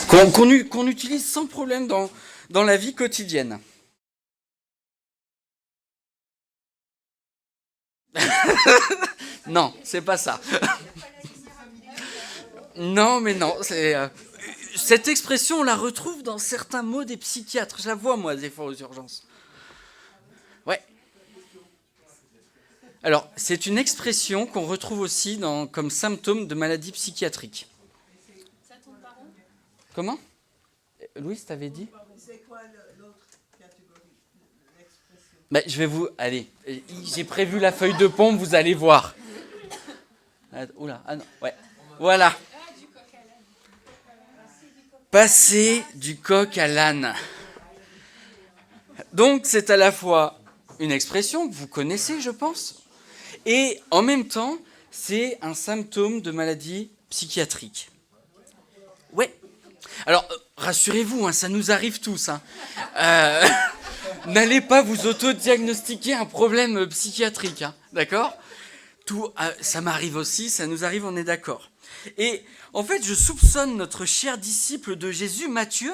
qu'on utilise sans problème dans la vie quotidienne. Non, c'est pas ça. Non, mais non. Cette expression, on la retrouve dans certains mots des psychiatres. Je la vois, moi, des fois aux urgences. Ouais. Alors, c'est une expression qu'on retrouve aussi comme symptôme de maladie psychiatrique. Comment ? Louis, t'avais dit ? C'est quoi l'autre catégorie, l'expression ? Je vais vous... Allez, j'ai prévu la feuille de pompe, vous allez voir. Oula, ah non, ouais. Voilà. Passer du coq à l'âne. Donc, c'est à la fois une expression que vous connaissez, je pense, et en même temps, c'est un symptôme de maladie psychiatrique. Ouais. Alors, rassurez-vous, ça nous arrive tous. N'allez pas vous auto-diagnostiquer un problème psychiatrique, d'accord ? Ça m'arrive aussi, ça nous arrive, on est d'accord. Et en fait, je soupçonne notre cher disciple de Jésus, Matthieu,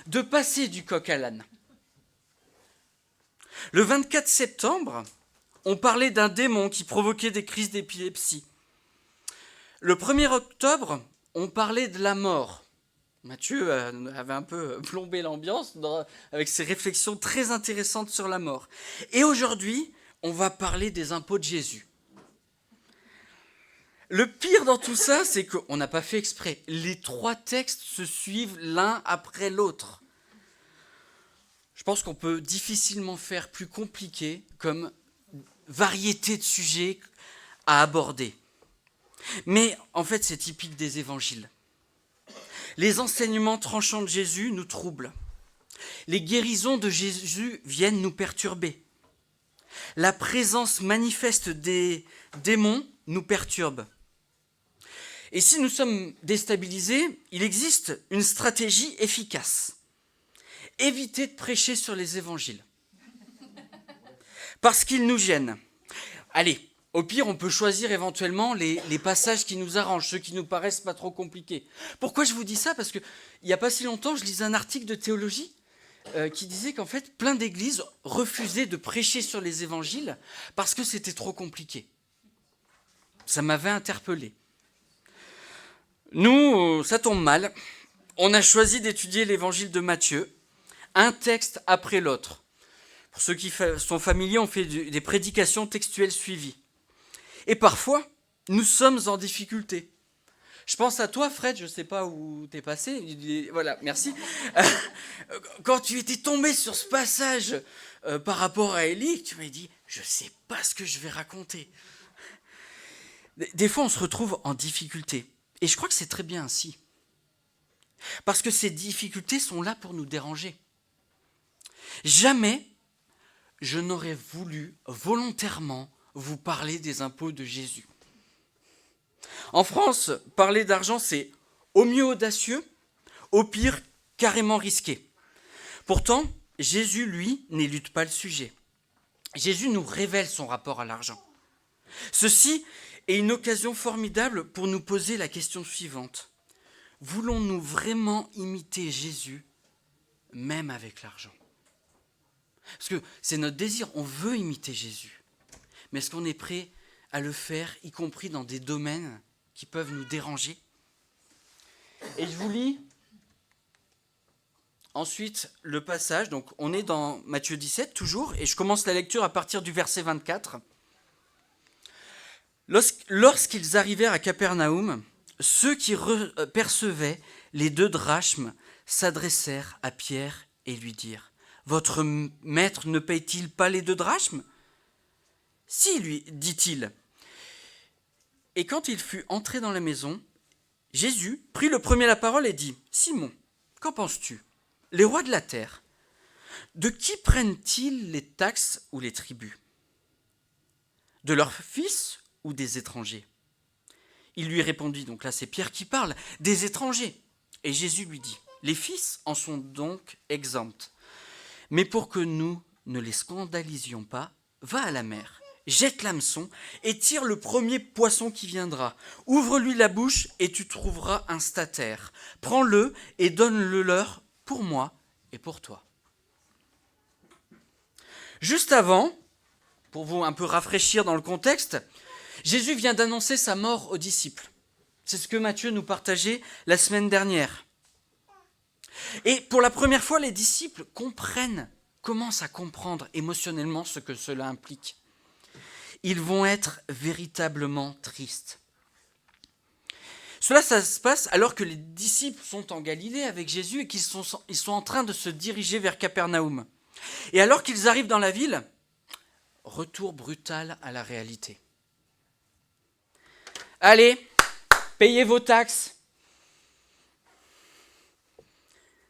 de passer du coq à l'âne. Le 24 septembre, on parlait d'un démon qui provoquait des crises d'épilepsie. Le 1er octobre, on parlait de la mort. Matthieu avait un peu plombé l'ambiance avec ses réflexions très intéressantes sur la mort. Et aujourd'hui, on va parler des impôts de Jésus. Le pire dans tout ça, c'est qu'on n'a pas fait exprès. Les 3 textes se suivent l'un après l'autre. Je pense qu'on peut difficilement faire plus compliqué comme variété de sujets à aborder. Mais en fait, c'est typique des évangiles. Les enseignements tranchants de Jésus nous troublent. Les guérisons de Jésus viennent nous perturber. La présence manifeste des démons nous perturbe. Et si nous sommes déstabilisés, il existe une stratégie efficace. Éviter de prêcher sur les évangiles. Parce qu'ils nous gênent. Allez, au pire, on peut choisir éventuellement les passages qui nous arrangent, ceux qui nous paraissent pas trop compliqués. Pourquoi je vous dis ça ? Parce qu'il n'y a pas si longtemps, je lisais un article de théologie qui disait qu'en fait, plein d'églises refusaient de prêcher sur les évangiles parce que c'était trop compliqué. Ça m'avait interpellé. Nous, ça tombe mal. On a choisi d'étudier l'évangile de Matthieu, un texte après l'autre. Pour ceux qui sont familiers, on fait des prédications textuelles suivies. Et parfois, nous sommes en difficulté. Je pense à toi, Fred, je ne sais pas où tu es passé. Voilà, merci. Quand tu étais tombé sur ce passage par rapport à Élie, tu m'as dit, je ne sais pas ce que je vais raconter. Des fois, on se retrouve en difficulté. Et je crois que c'est très bien ainsi. Parce que ces difficultés sont là pour nous déranger. Jamais je n'aurais voulu volontairement vous parler des impôts de Jésus. En France, parler d'argent, c'est au mieux audacieux, au pire carrément risqué. Pourtant, Jésus, lui, n'élude pas le sujet. Jésus nous révèle son rapport à l'argent. Ceci est une occasion formidable pour nous poser la question suivante. Voulons-nous vraiment imiter Jésus, même avec l'argent ? Parce que c'est notre désir, on veut imiter Jésus. Mais est-ce qu'on est prêt à le faire, y compris dans des domaines qui peuvent nous déranger ? Et je vous lis ensuite le passage. Donc on est dans Matthieu 17 toujours, et je commence la lecture à partir du verset 24. Lorsqu'ils arrivèrent à Capernaum, ceux qui percevaient les 2 drachmes s'adressèrent à Pierre et lui dirent « Votre maître ne paye-t-il pas les 2 drachmes ?» « Si, lui, dit-il. » Et quand il fut entré dans la maison, Jésus prit le premier la parole et dit « Simon, qu'en penses-tu ? Les rois de la terre, de qui prennent-ils les taxes ou les tributs ? De leurs fils ou des étrangers ? Il lui répondit, donc là c'est Pierre qui parle, des étrangers. Et Jésus lui dit, les fils en sont donc exempts. Mais pour que nous ne les scandalisions pas, va à la mer jette l'hameçon et tire le premier poisson qui viendra. Ouvre-lui la bouche et tu trouveras un statère. Prends-le et donne-le leur pour moi et pour toi. Juste avant, pour vous un peu rafraîchir dans le contexte, Jésus vient d'annoncer sa mort aux disciples. C'est ce que Matthieu nous partageait la semaine dernière. Et pour la première fois, les disciples commencent à comprendre émotionnellement ce que cela implique. Ils vont être véritablement tristes. Ça se passe alors que les disciples sont en Galilée avec Jésus et qu'ils sont en train de se diriger vers Capernaum. Et alors qu'ils arrivent dans la ville, retour brutal à la réalité. Allez, payez vos taxes.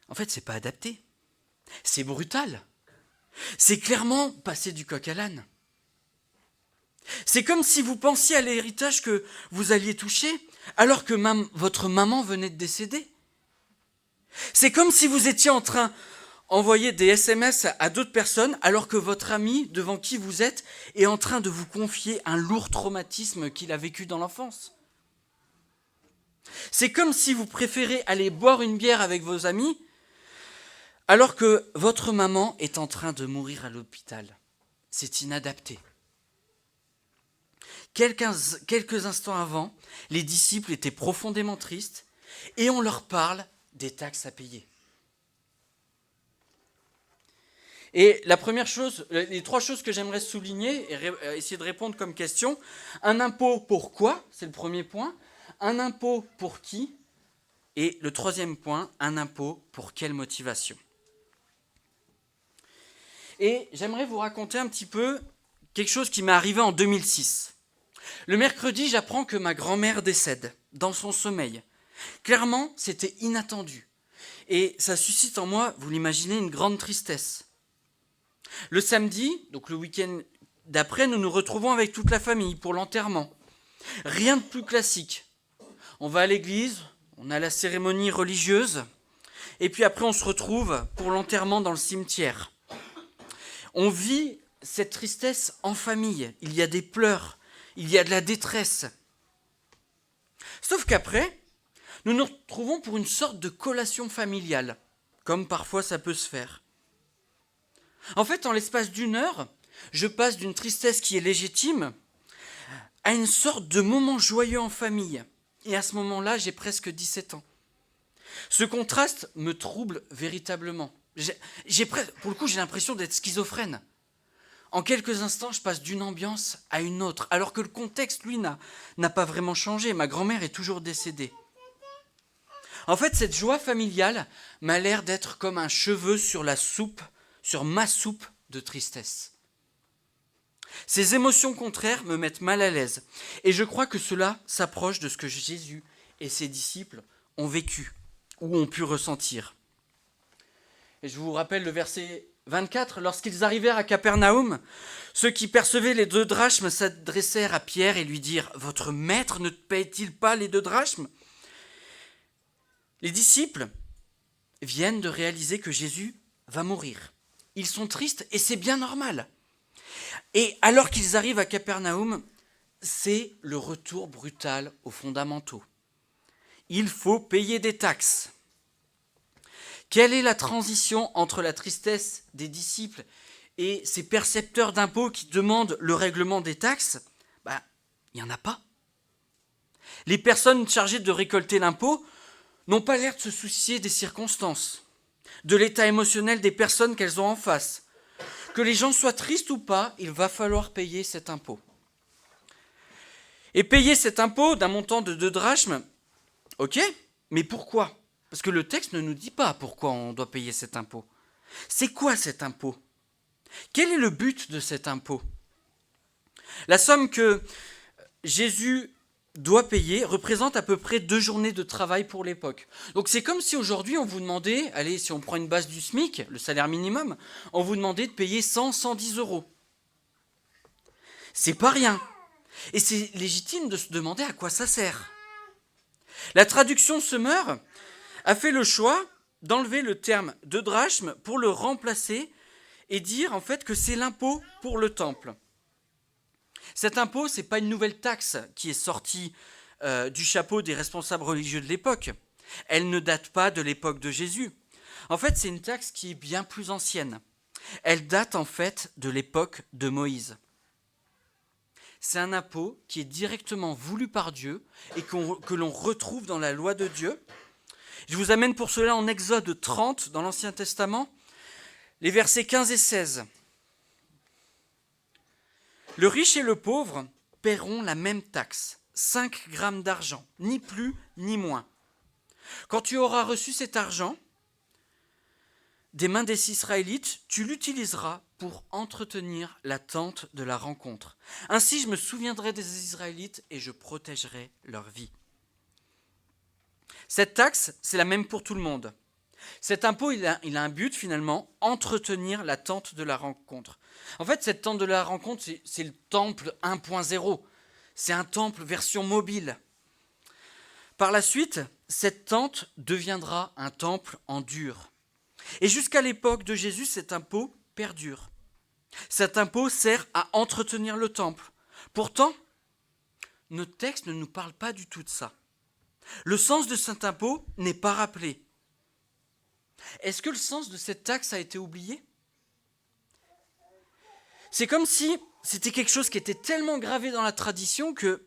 En fait, c'est pas adapté. C'est brutal. C'est clairement passer du coq à l'âne. C'est comme si vous pensiez à l'héritage que vous alliez toucher alors que votre maman venait de décéder. C'est comme si vous étiez en train d'envoyer des SMS à d'autres personnes alors que votre ami devant qui vous êtes est en train de vous confier un lourd traumatisme qu'il a vécu dans l'enfance. C'est comme si vous préférez aller boire une bière avec vos amis alors que votre maman est en train de mourir à l'hôpital. C'est inadapté. Quelques instants avant, les disciples étaient profondément tristes et on leur parle des taxes à payer. Et la première chose, les trois choses que j'aimerais souligner et essayer de répondre comme question, un impôt pour quoi? C'est le premier point. Un impôt pour qui? Et le troisième point, un impôt pour quelle motivation? Et j'aimerais vous raconter un petit peu quelque chose qui m'est arrivé en 2006. Le mercredi, j'apprends que ma grand-mère décède dans son sommeil. Clairement, c'était inattendu. Et ça suscite en moi, vous l'imaginez, une grande tristesse. Le samedi, donc le week-end d'après, nous nous retrouvons avec toute la famille pour l'enterrement. Rien de plus classique. On va à l'église, on a la cérémonie religieuse, et puis après on se retrouve pour l'enterrement dans le cimetière. On vit cette tristesse en famille. Il y a des pleurs, il y a de la détresse. Sauf qu'après, nous nous retrouvons pour une sorte de collation familiale, comme parfois ça peut se faire. En fait, en l'espace d'une heure, je passe d'une tristesse qui est légitime à une sorte de moment joyeux en famille. Et à ce moment-là, j'ai presque 17 ans. Ce contraste me trouble véritablement. Pour le coup, j'ai l'impression d'être schizophrène. En quelques instants, je passe d'une ambiance à une autre, alors que le contexte, lui, n'a pas vraiment changé. Ma grand-mère est toujours décédée. En fait, cette joie familiale m'a l'air d'être comme un cheveu sur ma soupe de tristesse. Ces émotions contraires me mettent mal à l'aise, et je crois que cela s'approche de ce que Jésus et ses disciples ont vécu, ou ont pu ressentir. Et je vous rappelle le verset 24, lorsqu'ils arrivèrent à Capernaum, ceux qui percevaient les 2 drachmes s'adressèrent à Pierre et lui dirent « Votre maître ne paye-t-il pas les 2 drachmes ?» Les disciples viennent de réaliser que Jésus va mourir. Ils sont tristes et c'est bien normal. Et alors qu'ils arrivent à Capernaum, c'est le retour brutal aux fondamentaux. Il faut payer des taxes. Quelle est la transition entre la tristesse des disciples et ces percepteurs d'impôts qui demandent le règlement des taxes? Il n'y en a pas. Les personnes chargées de récolter l'impôt n'ont pas l'air de se soucier des circonstances, de l'état émotionnel des personnes qu'elles ont en face. Que les gens soient tristes ou pas, il va falloir payer cet impôt. Et payer cet impôt d'un montant de 2 drachmes, ok, mais pourquoi? Parce que le texte ne nous dit pas pourquoi on doit payer cet impôt. C'est quoi cet impôt? Quel est le but de cet impôt? La somme que Jésus doit payer représente à peu près 2 journées de travail pour l'époque. Donc c'est comme si aujourd'hui on vous demandait, allez, si on prend une base du SMIC, le salaire minimum, on vous demandait de payer 110 euros. C'est pas rien. Et c'est légitime de se demander à quoi ça sert. La traduction Semeur a fait le choix d'enlever le terme de drachme pour le remplacer et dire en fait que c'est l'impôt pour le temple. Cet impôt, ce n'est pas une nouvelle taxe qui est sortie du chapeau des responsables religieux de l'époque. Elle ne date pas de l'époque de Jésus. En fait, c'est une taxe qui est bien plus ancienne. Elle date en fait de l'époque de Moïse. C'est un impôt qui est directement voulu par Dieu et que l'on retrouve dans la loi de Dieu. Je vous amène pour cela en Exode 30 dans l'Ancien Testament, les versets 15 et 16. Le riche et le pauvre paieront la même taxe, 5 grammes d'argent, ni plus ni moins. Quand tu auras reçu cet argent des mains des Israélites, tu l'utiliseras pour entretenir la tente de la rencontre. Ainsi, je me souviendrai des Israélites et je protégerai leur vie. Cette taxe, c'est la même pour tout le monde. Cet impôt, il a un but finalement, entretenir la tente de la rencontre. En fait, cette tente de la rencontre, c'est le temple 1.0. C'est un temple version mobile. Par la suite, cette tente deviendra un temple en dur. Et jusqu'à l'époque de Jésus, cet impôt perdure. Cet impôt sert à entretenir le temple. Pourtant, notre texte ne nous parle pas du tout de ça. Le sens de cet impôt n'est pas rappelé. Est-ce que le sens de cette taxe a été oublié ? C'est comme si c'était quelque chose qui était tellement gravé dans la tradition que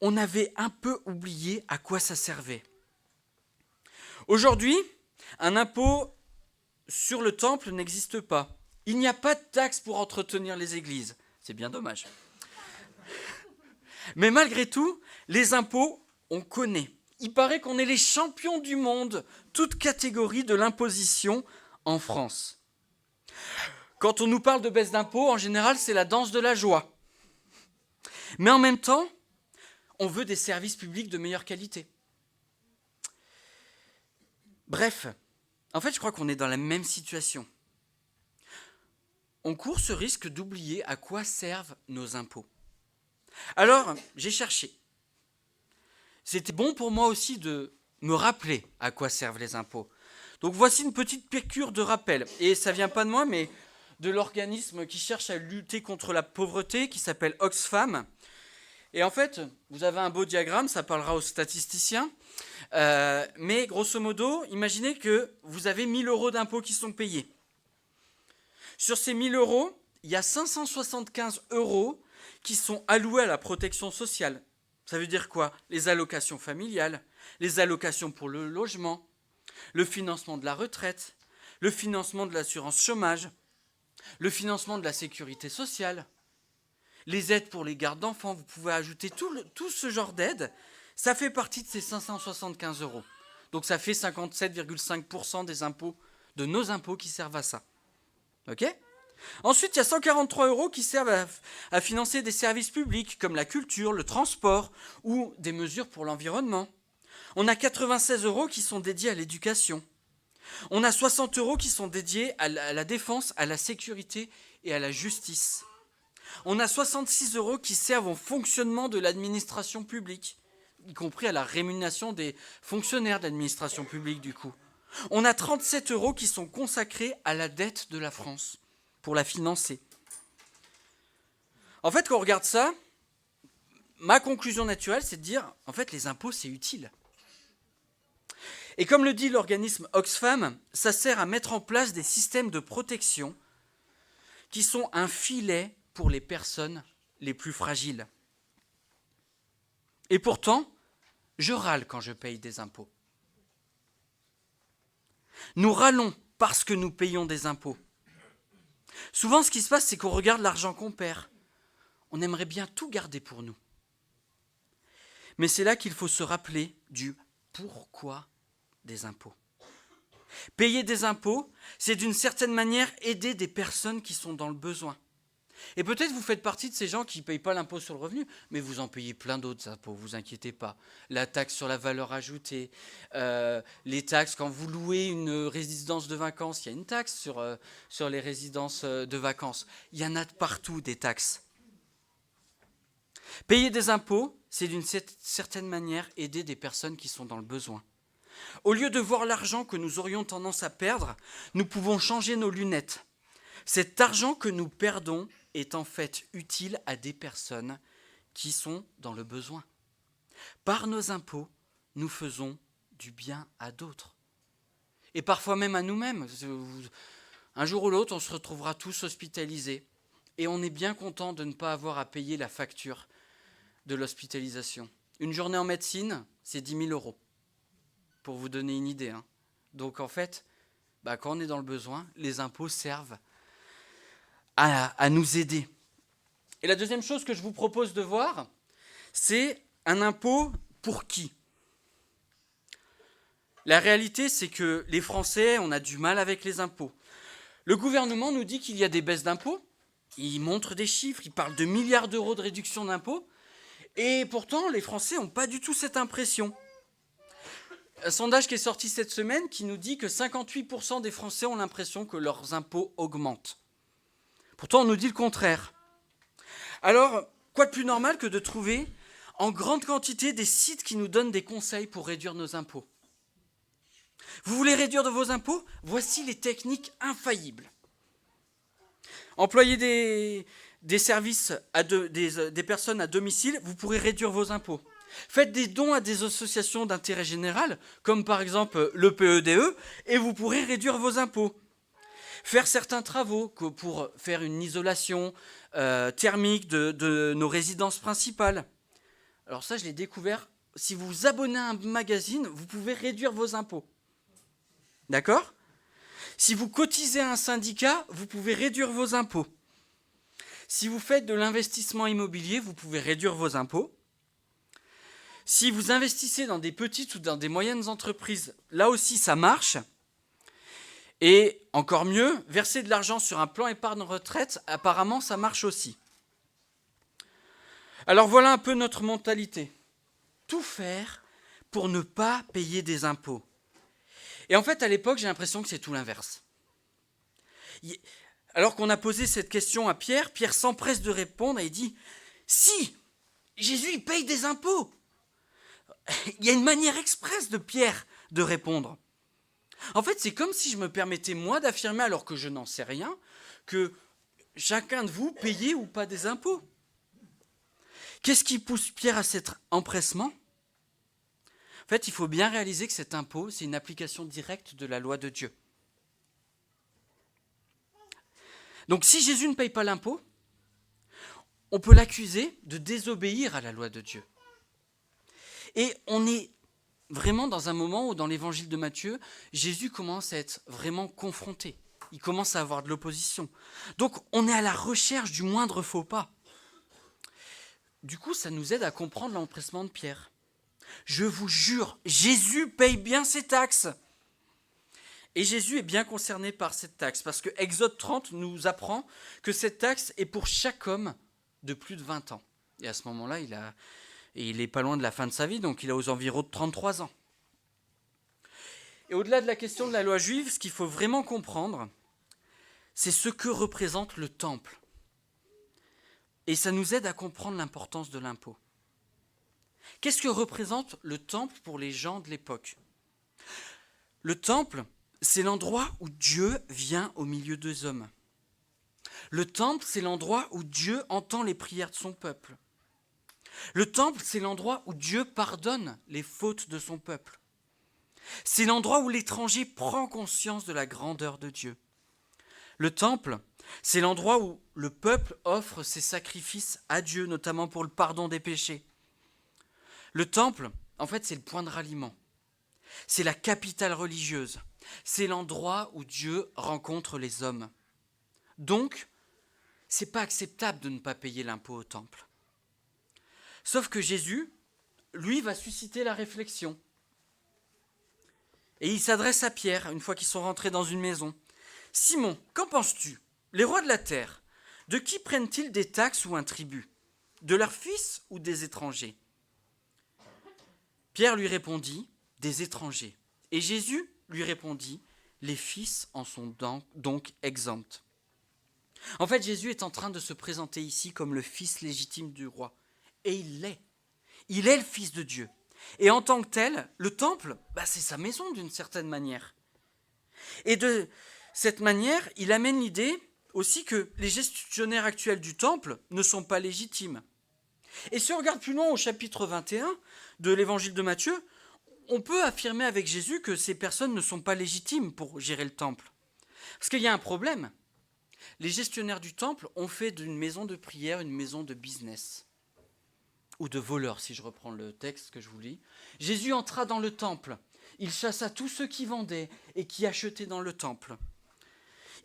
on avait un peu oublié à quoi ça servait. Aujourd'hui, un impôt sur le temple n'existe pas. Il n'y a pas de taxe pour entretenir les églises. C'est bien dommage. Mais malgré tout, les impôts, on connaît. Il paraît qu'on est les champions du monde, toute catégorie de l'imposition en France. Quand on nous parle de baisse d'impôts, en général, c'est la danse de la joie. Mais en même temps, on veut des services publics de meilleure qualité. Bref, en fait, je crois qu'on est dans la même situation. On court ce risque d'oublier à quoi servent nos impôts. Alors, j'ai cherché. C'était bon pour moi aussi de me rappeler à quoi servent les impôts. Donc voici une petite piqûre de rappel. Et ça ne vient pas de moi, mais de l'organisme qui cherche à lutter contre la pauvreté, qui s'appelle Oxfam. Et en fait, vous avez un beau diagramme, ça parlera aux statisticiens. Mais grosso modo, imaginez que vous avez 1 000 € d'impôts qui sont payés. Sur ces 1 000 €, il y a 575 € qui sont alloués à la protection sociale. Ça veut dire quoi ? Les allocations familiales, les allocations pour le logement, le financement de la retraite, le financement de l'assurance chômage, le financement de la sécurité sociale, les aides pour les gardes d'enfants. Vous pouvez ajouter tout ce genre d'aide. Ça fait partie de ces 575 €. Donc ça fait 57,5% des impôts, de nos impôts qui servent à ça. Ok ? Ensuite, il y a 143 € qui servent à financer des services publics comme la culture, le transport ou des mesures pour l'environnement. On a 96 € qui sont dédiés à l'éducation. On a 60 € qui sont dédiés à la défense, à la sécurité et à la justice. On a 66 € qui servent au fonctionnement de l'administration publique, y compris à la rémunération des fonctionnaires d'administration publique du coup. On a 37 € qui sont consacrés à la dette de la France, pour la financer. En fait, quand on regarde ça, ma conclusion naturelle, c'est de dire, en fait, les impôts, c'est utile. Et comme le dit l'organisme Oxfam, ça sert à mettre en place des systèmes de protection qui sont un filet pour les personnes les plus fragiles. Et pourtant, je râle quand je paye des impôts. Nous râlons parce que nous payons des impôts. Souvent, ce qui se passe, c'est qu'on regarde l'argent qu'on perd. On aimerait bien tout garder pour nous. Mais c'est là qu'il faut se rappeler du pourquoi des impôts. Payer des impôts, c'est d'une certaine manière aider des personnes qui sont dans le besoin. Et peut-être vous faites partie de ces gens qui ne payent pas l'impôt sur le revenu, mais vous en payez plein d'autres impôts, vous inquiétez pas. La taxe sur la valeur ajoutée, les taxes quand vous louez une résidence de vacances, il y a une taxe sur les résidences de vacances. Il y en a de partout des taxes. Payer des impôts, c'est d'une certaine manière aider des personnes qui sont dans le besoin. Au lieu de voir l'argent que nous aurions tendance à perdre, nous pouvons changer nos lunettes. Cet argent que nous perdons est en fait utile à des personnes qui sont dans le besoin. Par nos impôts, nous faisons du bien à d'autres. Et parfois même à nous-mêmes. Un jour ou l'autre, on se retrouvera tous hospitalisés. Et on est bien content de ne pas avoir à payer la facture de l'hospitalisation. Une journée en médecine, c'est 10 000 euros. Pour vous donner une idée. Donc en fait, quand on est dans le besoin, les impôts servent à nous aider. Et la deuxième chose que je vous propose de voir, c'est un impôt pour qui ? La réalité, c'est que les Français, on a du mal avec les impôts. Le gouvernement nous dit qu'il y a des baisses d'impôts. Il montre des chiffres, il parle de milliards d'euros de réduction d'impôts. Et pourtant, les Français n'ont pas du tout cette impression. Un sondage qui est sorti cette semaine qui nous dit que 58% des Français ont l'impression que leurs impôts augmentent. Pourtant, on nous dit le contraire. Alors, quoi de plus normal que de trouver en grande quantité des sites qui nous donnent des conseils pour réduire nos impôts ? Vous voulez réduire de vos impôts ? Voici les techniques infaillibles. Employez des services des personnes à domicile, vous pourrez réduire vos impôts. Faites des dons à des associations d'intérêt général, comme par exemple le PEDE, et vous pourrez réduire vos impôts. Faire certains travaux pour faire une isolation thermique de nos résidences principales. Alors ça, je l'ai découvert. Si vous vous abonnez à un magazine, vous pouvez réduire vos impôts. D'accord ? Si vous cotisez à un syndicat, vous pouvez réduire vos impôts. Si vous faites de l'investissement immobilier, vous pouvez réduire vos impôts. Si vous investissez dans des petites ou dans des moyennes entreprises, là aussi ça marche. Et encore mieux, verser de l'argent sur un plan épargne retraite, apparemment ça marche aussi. Alors voilà un peu notre mentalité. Tout faire pour ne pas payer des impôts. Et en fait, à l'époque, j'ai l'impression que c'est tout l'inverse. Alors qu'on a posé cette question à Pierre, Pierre s'empresse de répondre et il dit « Si, Jésus, il paye des impôts !» Il y a une manière expresse de Pierre de répondre. En fait, c'est comme si je me permettais, moi, d'affirmer, alors que je n'en sais rien, que chacun de vous payez ou pas des impôts. Qu'est-ce qui pousse Pierre à cet empressement ? En fait, il faut bien réaliser que cet impôt, c'est une application directe de la loi de Dieu. Donc si Jésus ne paye pas l'impôt, on peut l'accuser de désobéir à la loi de Dieu. Et on est vraiment dans un moment où, dans l'évangile de Matthieu, Jésus commence à être vraiment confronté. Il commence à avoir de l'opposition. Donc on est à la recherche du moindre faux pas. Du coup, ça nous aide à comprendre l'empressement de Pierre. Je vous jure, Jésus paye bien ses taxes. Et Jésus est bien concerné par cette taxe, parce que Exode 30 nous apprend que cette taxe est pour chaque homme de plus de 20 ans. Et à ce moment-là, il n'est pas loin de la fin de sa vie, donc il a aux environs de 33 ans. Et au-delà de la question de la loi juive, ce qu'il faut vraiment comprendre, c'est ce que représente le temple. Et ça nous aide à comprendre l'importance de l'impôt. Qu'est-ce que représente le temple pour les gens de l'époque ? Le temple, c'est l'endroit où Dieu vient au milieu des hommes. Le temple, c'est l'endroit où Dieu entend les prières de son peuple. Le temple, c'est l'endroit où Dieu pardonne les fautes de son peuple. C'est l'endroit où l'étranger prend conscience de la grandeur de Dieu. Le temple, c'est l'endroit où le peuple offre ses sacrifices à Dieu, notamment pour le pardon des péchés. Le temple, en fait, c'est le point de ralliement. C'est la capitale religieuse. C'est l'endroit où Dieu rencontre les hommes. Donc, c'est pas acceptable de ne pas payer l'impôt au temple. Sauf que Jésus, lui, va susciter la réflexion. Et il s'adresse à Pierre, une fois qu'ils sont rentrés dans une maison. « Simon, qu'en penses-tu ? Les rois de la terre, de qui prennent-ils des taxes ou un tribut ? De leurs fils ou des étrangers ? » Pierre lui répondit, « Des étrangers. » Et Jésus lui répondit, « Les fils en sont donc exempts. » En fait, Jésus est en train de se présenter ici comme le fils légitime du roi. Et il l'est. Il est le fils de Dieu. Et en tant que tel, le temple, c'est sa maison d'une certaine manière. Et de cette manière, il amène l'idée aussi que les gestionnaires actuels du temple ne sont pas légitimes. Et si on regarde plus loin au chapitre 21 de l'évangile de Matthieu, on peut affirmer avec Jésus que ces personnes ne sont pas légitimes pour gérer le temple. Parce qu'il y a un problème. Les gestionnaires du temple ont fait d'une maison de prière une maison de business. Ou de voleurs, si je reprends le texte que je vous lis. Jésus entra dans le temple. Il chassa tous ceux qui vendaient et qui achetaient dans le temple.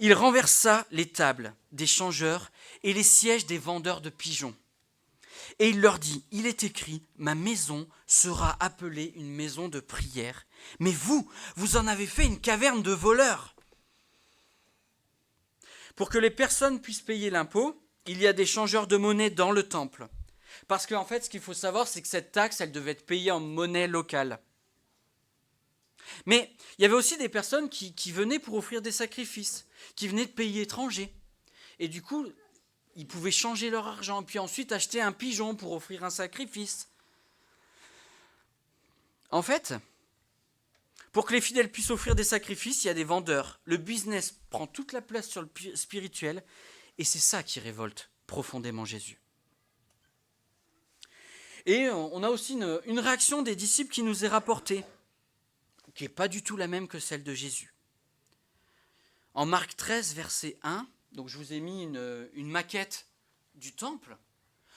Il renversa les tables des changeurs et les sièges des vendeurs de pigeons. Et il leur dit, il est écrit, ma maison sera appelée une maison de prière. Mais vous en avez fait une caverne de voleurs. Pour que les personnes puissent payer l'impôt, il y a des changeurs de monnaie dans le temple. Parce qu'en fait, ce qu'il faut savoir, c'est que cette taxe, elle devait être payée en monnaie locale. Mais il y avait aussi des personnes qui venaient pour offrir des sacrifices, qui venaient de pays étrangers. Et du coup, ils pouvaient changer leur argent, puis ensuite acheter un pigeon pour offrir un sacrifice. En fait, pour que les fidèles puissent offrir des sacrifices, il y a des vendeurs. Le business prend toute la place sur le spirituel, et c'est ça qui révolte profondément Jésus. Et on a aussi une réaction des disciples qui nous est rapportée, qui n'est pas du tout la même que celle de Jésus. En Marc 13, verset 1, donc je vous ai mis une maquette du temple.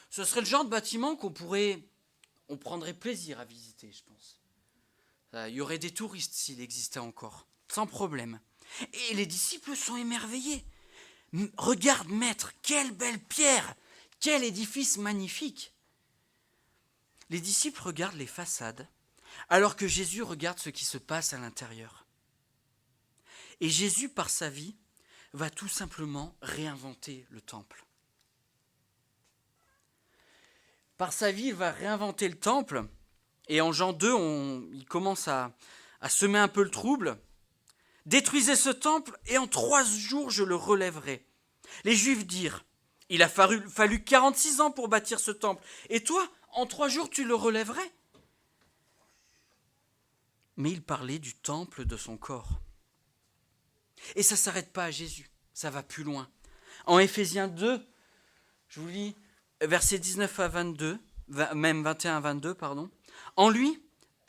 Ce serait le genre de bâtiment on prendrait plaisir à visiter, je pense. Il y aurait des touristes s'il existait encore, sans problème. Et les disciples sont émerveillés. Regarde, maître, quelle belle pierre, quel édifice magnifique. Les disciples regardent les façades, alors que Jésus regarde ce qui se passe à l'intérieur. Et Jésus, par sa vie, va tout simplement réinventer le temple. Par sa vie, il va réinventer le temple, et en Jean 2, il commence à semer un peu le trouble. « Détruisez ce temple, et en 3 jours, je le relèverai. » Les Juifs dirent, « Il a fallu 46 ans pour bâtir ce temple, et toi, en 3 jours, tu le relèverais ?» Mais il parlait du temple de son corps. Et ça ne s'arrête pas à Jésus, ça va plus loin. En Éphésiens 2, je vous lis versets 19 à 22, même 21 à 22, pardon. En lui,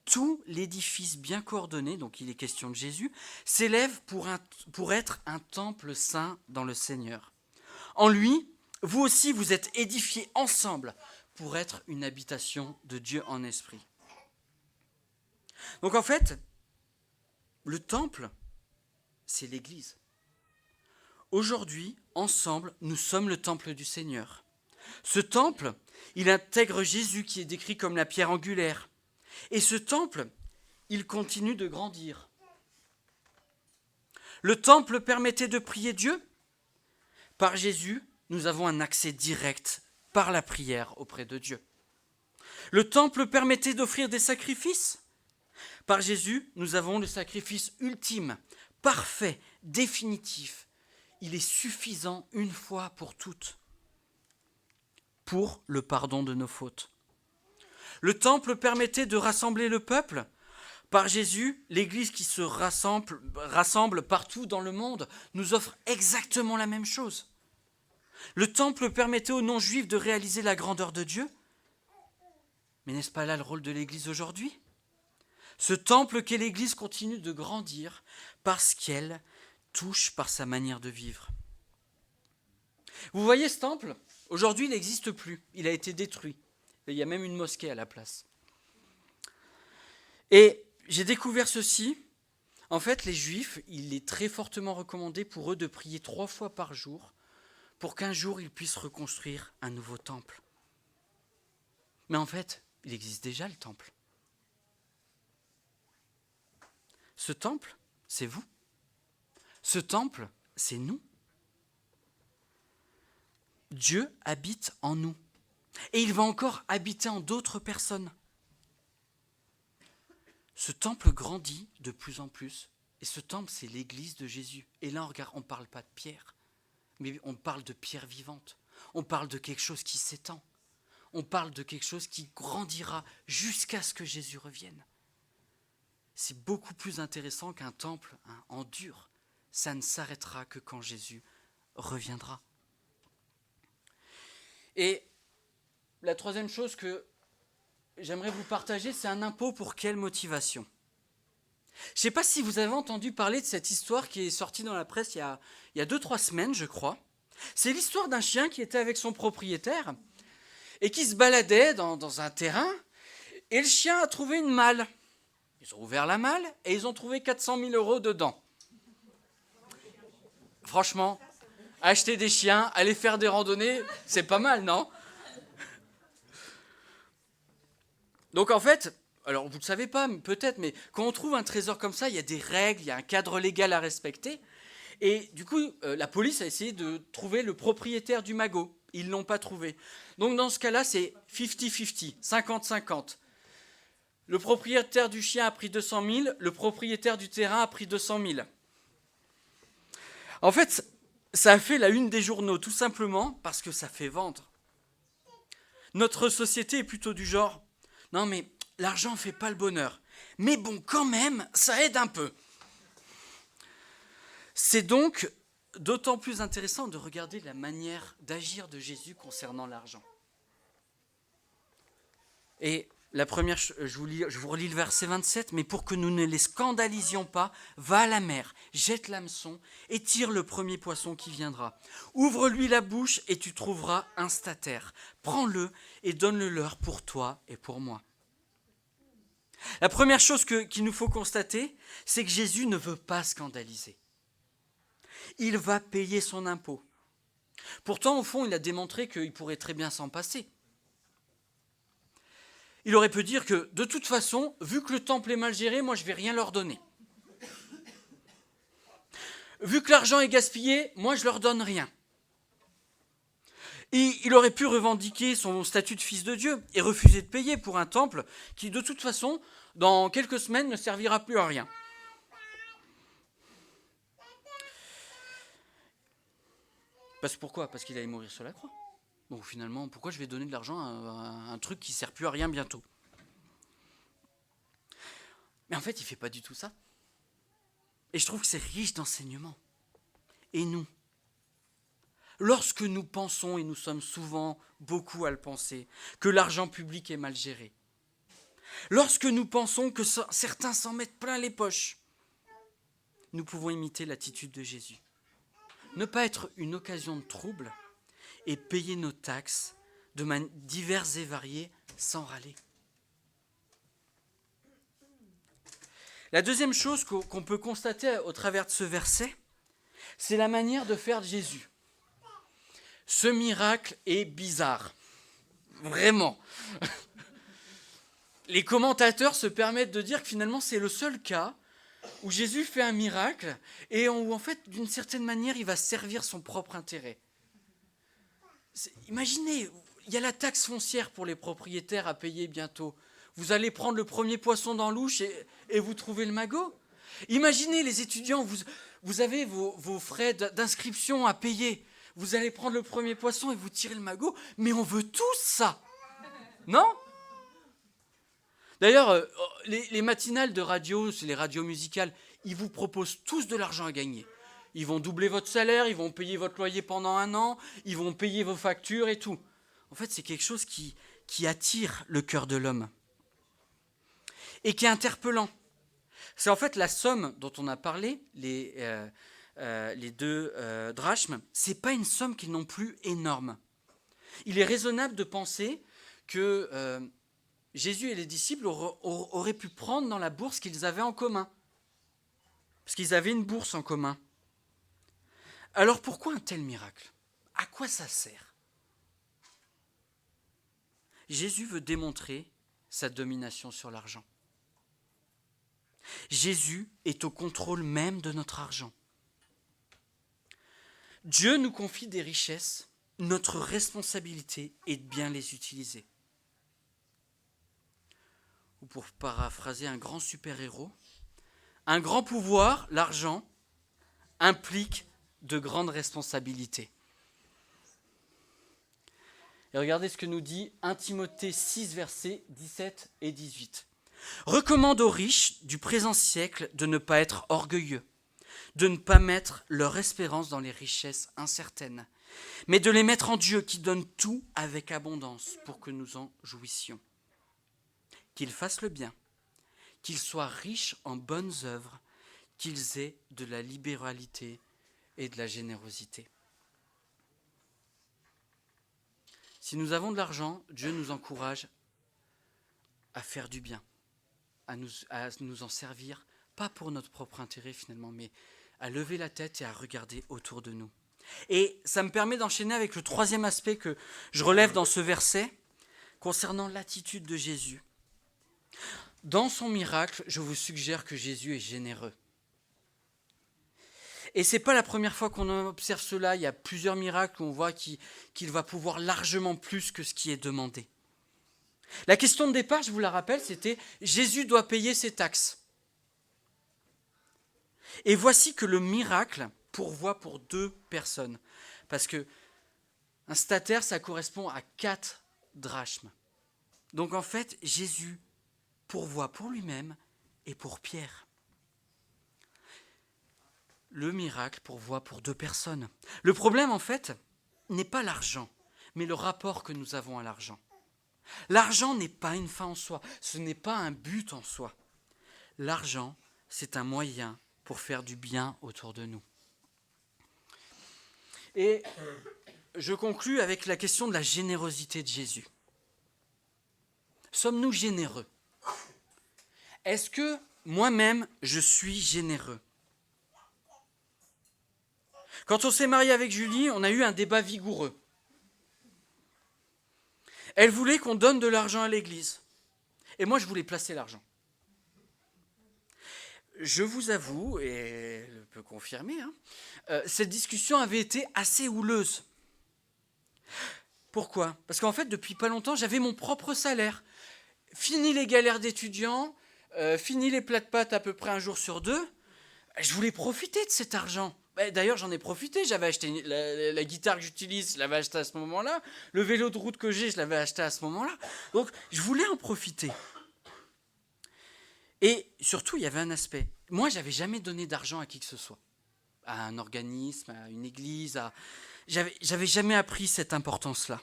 tout l'édifice bien coordonné, donc il est question de Jésus, s'élève pour être un temple saint dans le Seigneur. En lui, vous aussi, vous êtes édifiés ensemble pour être une habitation de Dieu en esprit. Donc en fait, le temple, c'est l'Église. Aujourd'hui, ensemble, nous sommes le temple du Seigneur. Ce temple, il intègre Jésus qui est décrit comme la pierre angulaire. Et ce temple, il continue de grandir. Le temple permettait de prier Dieu. Par Jésus, nous avons un accès direct par la prière auprès de Dieu. Le temple permettait d'offrir des sacrifices. Par Jésus, nous avons le sacrifice ultime, parfait, définitif. Il est suffisant une fois pour toutes, pour le pardon de nos fautes. Le temple permettait de rassembler le peuple. Par Jésus, l'Église qui se rassemble partout dans le monde nous offre exactement la même chose. Le temple permettait aux non-juifs de réaliser la grandeur de Dieu. Mais n'est-ce pas là le rôle de l'Église aujourd'hui ? Ce temple qu'est l'Église continue de grandir parce qu'elle touche par sa manière de vivre. Vous voyez ce temple ? Aujourd'hui, il n'existe plus. Il a été détruit. Il y a même une mosquée à la place. Et j'ai découvert ceci. En fait, les Juifs, il est très fortement recommandé pour eux de prier 3 fois par jour pour qu'un jour ils puissent reconstruire un nouveau temple. Mais en fait, il existe déjà le temple. Ce temple, c'est vous. Ce temple, c'est nous. Dieu habite en nous. Et il va encore habiter en d'autres personnes. Ce temple grandit de plus en plus. Et ce temple, c'est l'église de Jésus. Et là, on ne parle pas de pierre, mais on parle de pierre vivante. On parle de quelque chose qui s'étend. On parle de quelque chose qui grandira jusqu'à ce que Jésus revienne. C'est beaucoup plus intéressant qu'un temple en dur. Ça ne s'arrêtera que quand Jésus reviendra. Et la troisième chose que j'aimerais vous partager, c'est un impôt pour quelle motivation ? Je ne sais pas si vous avez entendu parler de cette histoire qui est sortie dans la presse il y a 2-3 semaines, je crois. C'est l'histoire d'un chien qui était avec son propriétaire et qui se baladait dans un terrain, et le chien a trouvé une malle. Ils ont ouvert la malle et ils ont trouvé 400 000 € dedans. Franchement, acheter des chiens, aller faire des randonnées, c'est pas mal, non ? Donc en fait, alors vous ne le savez pas peut-être, mais quand on trouve un trésor comme ça, il y a des règles, il y a un cadre légal à respecter. Et du coup, la police a essayé de trouver le propriétaire du magot. Ils ne l'ont pas trouvé. Donc dans ce cas-là, c'est 50-50, 50-50. Le propriétaire du chien a pris 200 000, le propriétaire du terrain a pris 200 000. En fait, ça a fait la une des journaux, tout simplement parce que ça fait vendre. Notre société est plutôt du genre, non mais l'argent ne fait pas le bonheur. Mais bon, quand même, ça aide un peu. C'est donc d'autant plus intéressant de regarder la manière d'agir de Jésus concernant l'argent. Et la première, je vous relis le verset 27, mais pour que nous ne les scandalisions pas, va à la mer, jette l'hameçon et tire le premier poisson qui viendra. Ouvre-lui la bouche et tu trouveras un statère. Prends-le et donne-le leur pour toi et pour moi. La première chose qu'il nous faut constater, c'est que Jésus ne veut pas scandaliser. Il va payer son impôt. Pourtant, au fond, il a démontré qu'il pourrait très bien s'en passer. Il aurait pu dire que, de toute façon, vu que le temple est mal géré, moi je ne vais rien leur donner. Vu que l'argent est gaspillé, moi je ne leur donne rien. Et il aurait pu revendiquer son statut de fils de Dieu et refuser de payer pour un temple qui, de toute façon, dans quelques semaines, ne servira plus à rien. Pourquoi ? Parce qu'il allait mourir sur la croix. Donc finalement, pourquoi je vais donner de l'argent à un truc qui ne sert plus à rien bientôt ? Mais en fait, il ne fait pas du tout ça. Et je trouve que c'est riche d'enseignements. Et nous ? Lorsque nous pensons, et nous sommes souvent beaucoup à le penser, que l'argent public est mal géré, lorsque nous pensons que certains s'en mettent plein les poches, nous pouvons imiter l'attitude de Jésus. Ne pas être une occasion de trouble et payer nos taxes de manière diverses et variées sans râler. La deuxième chose qu'on peut constater au travers de ce verset, c'est la manière de faire de Jésus. Ce miracle est bizarre. Vraiment. Les commentateurs se permettent de dire que finalement c'est le seul cas où Jésus fait un miracle et où en fait d'une certaine manière il va servir son propre intérêt. Imaginez, il y a la taxe foncière pour les propriétaires à payer bientôt. Vous allez prendre le premier poisson dans l'ouche et vous trouvez le magot. Imaginez les étudiants, vous avez vos frais d'inscription à payer. Vous allez prendre le premier poisson et vous tirez le magot, mais on veut tous ça. Non ? D'ailleurs, les matinales de radio, c'est les radios musicales, ils vous proposent tous de l'argent à gagner. Ils vont doubler votre salaire, ils vont payer votre loyer pendant 1 an, ils vont payer vos factures et tout. En fait, c'est quelque chose qui attire le cœur de l'homme et qui est interpellant. C'est en fait la somme dont on a parlé, les 2 drachmes, c'est pas une somme qui est non plus énorme. Il est raisonnable de penser que Jésus et les disciples auraient pu prendre dans la bourse qu'ils avaient en commun. Parce qu'ils avaient une bourse en commun. Alors pourquoi un tel miracle ? À quoi ça sert ? Jésus veut démontrer sa domination sur l'argent. Jésus est au contrôle même de notre argent. Dieu nous confie des richesses, notre responsabilité est de bien les utiliser. Ou pour paraphraser un grand super-héros, un grand pouvoir, l'argent, implique de grandes responsabilités. Et regardez ce que nous dit 1 Timothée 6, versets 17 et 18. « Recommande aux riches du présent siècle de ne pas être orgueilleux, de ne pas mettre leur espérance dans les richesses incertaines, mais de les mettre en Dieu qui donne tout avec abondance pour que nous en jouissions. Qu'ils fassent le bien, qu'ils soient riches en bonnes œuvres, qu'ils aient de la libéralité et de la générosité. Si nous avons de l'argent, Dieu nous encourage à faire du bien, à nous en servir, pas pour notre propre intérêt finalement, mais à lever la tête et à regarder autour de nous. Et ça me permet d'enchaîner avec le troisième aspect que je relève dans ce verset, concernant l'attitude de Jésus. Dans son miracle, je vous suggère que Jésus est généreux. Et ce n'est pas la première fois qu'on observe cela, il y a plusieurs miracles où on voit qu'il va pouvoir largement plus que ce qui est demandé. La question de départ, je vous la rappelle, c'était Jésus doit payer ses taxes. Et voici que le miracle pourvoit pour 2 personnes. Parce que un statère, ça correspond à 4 drachmes. Donc en fait, Jésus pourvoit pour lui-même et pour Pierre. Le miracle pourvoit pour 2 personnes. Le problème, en fait, n'est pas l'argent, mais le rapport que nous avons à l'argent. L'argent n'est pas une fin en soi, ce n'est pas un but en soi. L'argent, c'est un moyen pour faire du bien autour de nous. Et je conclus avec la question de la générosité de Jésus. Sommes-nous généreux ? Est-ce que moi-même, je suis généreux ? Quand on s'est marié avec Julie, on a eu un débat vigoureux. Elle voulait qu'on donne de l'argent à l'église. Et moi, je voulais placer l'argent. Je vous avoue, et elle peut confirmer, cette discussion avait été assez houleuse. Pourquoi ? Parce qu'en fait, depuis pas longtemps, j'avais mon propre salaire. Fini les galères d'étudiants, fini les plats de pâtes à peu près 1 jour sur 2. Je voulais profiter de cet argent. D'ailleurs, j'en ai profité. J'avais acheté la guitare que j'utilise, je l'avais achetée à ce moment-là. Le vélo de route que j'ai, je l'avais acheté à ce moment-là. Donc, je voulais en profiter. Et surtout, il y avait un aspect. Moi, je n'avais jamais donné d'argent à qui que ce soit. À un organisme, à une église. J'avais jamais appris cette importance-là.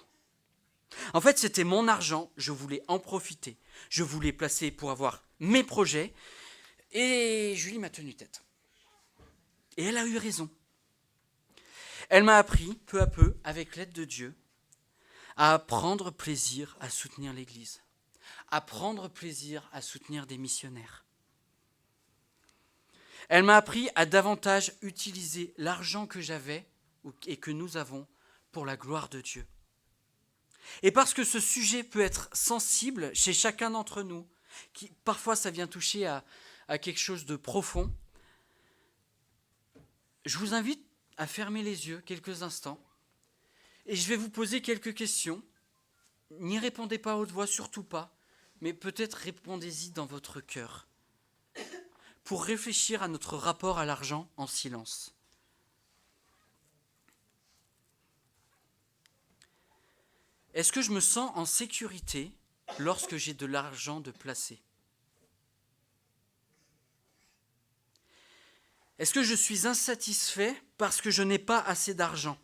En fait, c'était mon argent. Je voulais en profiter. Je voulais placer pour avoir mes projets. Et Julie m'a tenu tête. Et elle a eu raison. Elle m'a appris, peu à peu, avec l'aide de Dieu, à prendre plaisir à soutenir l'Église, à prendre plaisir à soutenir des missionnaires. Elle m'a appris à davantage utiliser l'argent que j'avais et que nous avons pour la gloire de Dieu. Et parce que ce sujet peut être sensible chez chacun d'entre nous, parfois ça vient toucher à quelque chose de profond, je vous invite à fermer les yeux quelques instants et je vais vous poser quelques questions. N'y répondez pas à haute voix, surtout pas, mais peut-être répondez-y dans votre cœur pour réfléchir à notre rapport à l'argent en silence. Est-ce que je me sens en sécurité lorsque j'ai de l'argent de placer ? Est-ce que je suis insatisfait parce que je n'ai pas assez d'argent ?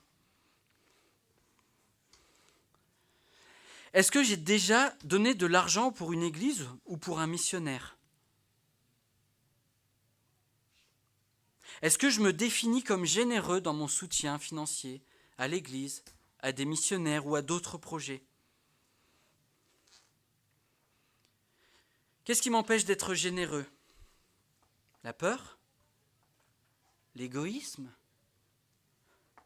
Est-ce que j'ai déjà donné de l'argent pour une église ou pour un missionnaire ? Est-ce que je me définis comme généreux dans mon soutien financier à l'église, à des missionnaires ou à d'autres projets ? Qu'est-ce qui m'empêche d'être généreux ? La peur ? L'égoïsme ?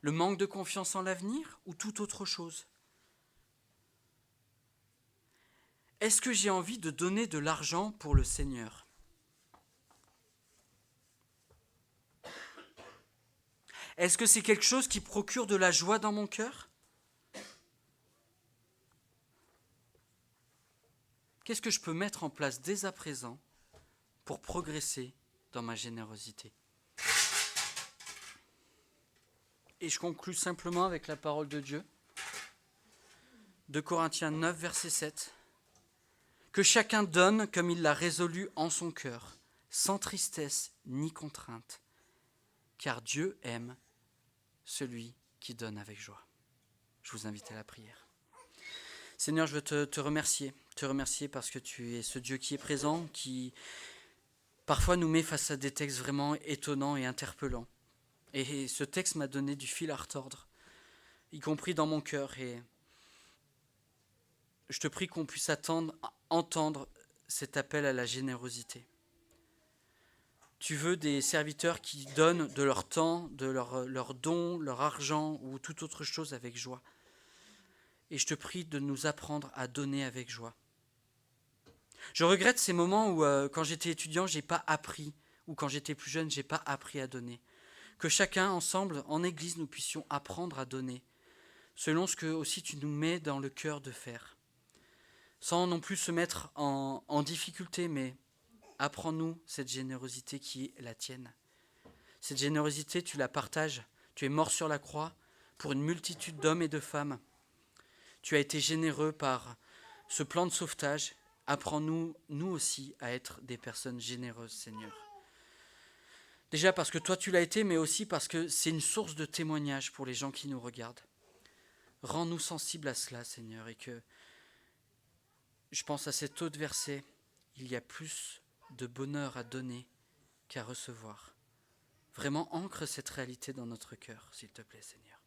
Le manque de confiance en l'avenir ou toute autre chose ? Est-ce que j'ai envie de donner de l'argent pour le Seigneur ? Est-ce que c'est quelque chose qui procure de la joie dans mon cœur ? Qu'est-ce que je peux mettre en place dès à présent pour progresser dans ma générosité ? Et je conclus simplement avec la parole de Dieu, de Corinthiens 9, verset 7. Que chacun donne comme il l'a résolu en son cœur, sans tristesse ni contrainte, car Dieu aime celui qui donne avec joie. Je vous invite à la prière. Seigneur, je veux te remercier parce que tu es ce Dieu qui est présent, qui parfois nous met face à des textes vraiment étonnants et interpellants. Et ce texte m'a donné du fil à retordre, y compris dans mon cœur. Et je te prie qu'on puisse entendre cet appel à la générosité. Tu veux des serviteurs qui donnent de leur temps, de leur don, leur argent ou toute autre chose avec joie. Et je te prie de nous apprendre à donner avec joie. Je regrette ces moments où, quand j'étais étudiant, j'ai pas appris, ou quand j'étais plus jeune, j'ai pas appris à donner. Que chacun, ensemble, en Église, nous puissions apprendre à donner, selon ce que aussi tu nous mets dans le cœur de faire. Sans non plus se mettre en difficulté, mais apprends-nous cette générosité qui est la tienne. Cette générosité, tu la partages. Tu es mort sur la croix pour une multitude d'hommes et de femmes. Tu as été généreux par ce plan de sauvetage. Apprends-nous, nous aussi, à être des personnes généreuses, Seigneur. Déjà parce que toi tu l'as été, mais aussi parce que c'est une source de témoignage pour les gens qui nous regardent. Rends-nous sensibles à cela, Seigneur, et que je pense à cet autre verset, il y a plus de bonheur à donner qu'à recevoir. Vraiment ancre cette réalité dans notre cœur, s'il te plaît, Seigneur.